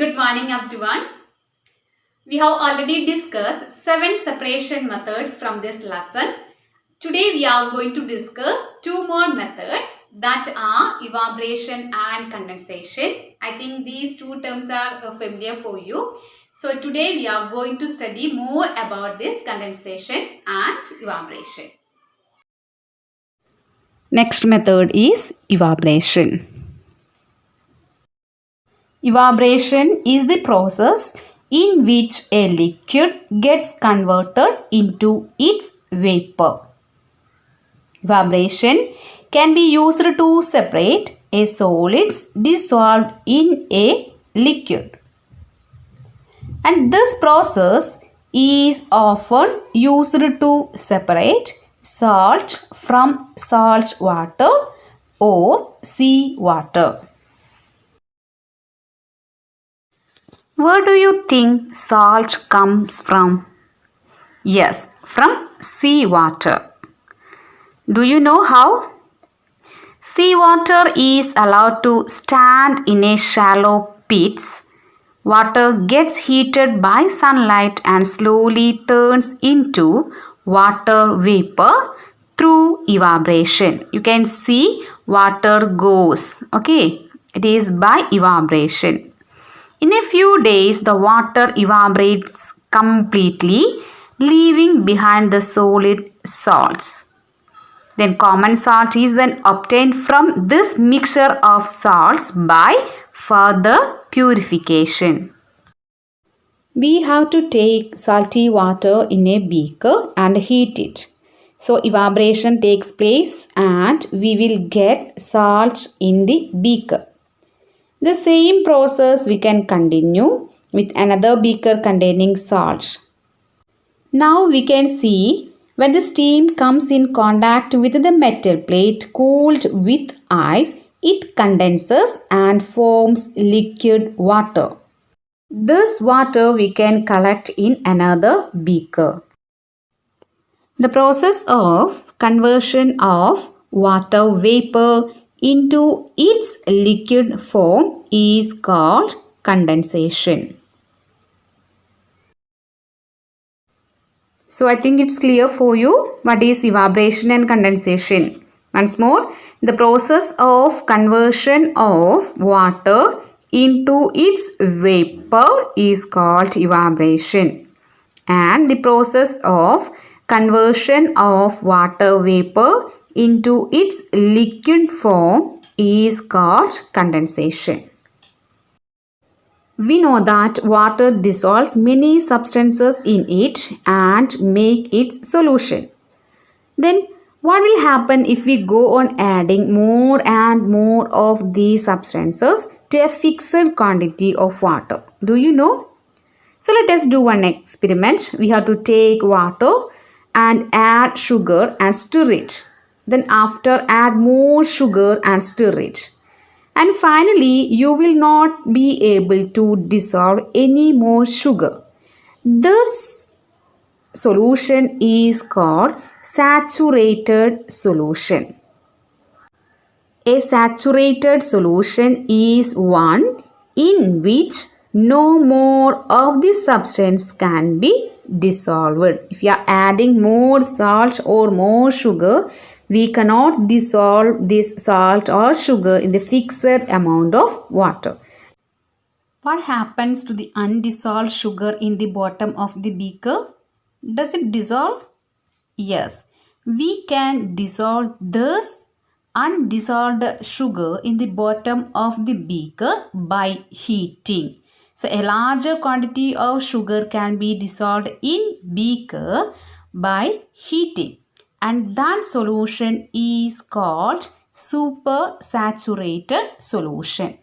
Good morning everyone. We have already discussed 7 separation methods from this lesson. Today we are going to discuss 2 more methods that are evaporation and condensation. I think these 2 terms are familiar for you. So today we are going to study more about this condensation and evaporation. Next method is evaporation. Evaporation is the process in which a liquid gets converted into its vapor. Evaporation can be used to separate a solid dissolved in a liquid. And this process is often used to separate salt from salt water or sea water. Where do you think salt comes from? Yes, from seawater. Do you know how? Seawater is allowed to stand in a shallow pit. Water gets heated by sunlight and slowly turns into water vapor through evaporation. You can see water goes. Okay, it is by evaporation. In a few days, the water evaporates completely, leaving behind the solid salts. Then common salt is then obtained from this mixture of salts by further purification. We have to take salty water in a beaker and heat it. So evaporation takes place and we will get salt in the beaker. The same process we can continue with another beaker containing salt. Now we can see when the steam comes in contact with the metal plate cooled with ice, it condenses and forms liquid water. This water we can collect in another beaker. The process of conversion of water vapor into its liquid form is called condensation. So I think it's clear for you what is evaporation and condensation. Once more, the process of conversion of water into its vapor is called evaporation. And the process of conversion of water vapor into its liquid form is called condensation. We know that water dissolves many substances in it and make its solution. Then what will happen if we go on adding more and more of these substances to a fixed quantity of water? Do you know? So let us do one experiment. We have to take water and add sugar and stir it. Then after add more sugar and stir it. And finally, you will not be able to dissolve any more sugar. This solution is called saturated solution. A saturated solution is one in which no more of the substance can be dissolved. If you are adding more salt or more sugar, we cannot dissolve this salt or sugar in the fixed amount of water. What happens to the undissolved sugar in the bottom of the beaker? Does it dissolve? Yes. We can dissolve this undissolved sugar in the bottom of the beaker by heating. So a larger quantity of sugar can be dissolved in beaker by heating. And that solution is called supersaturated solution.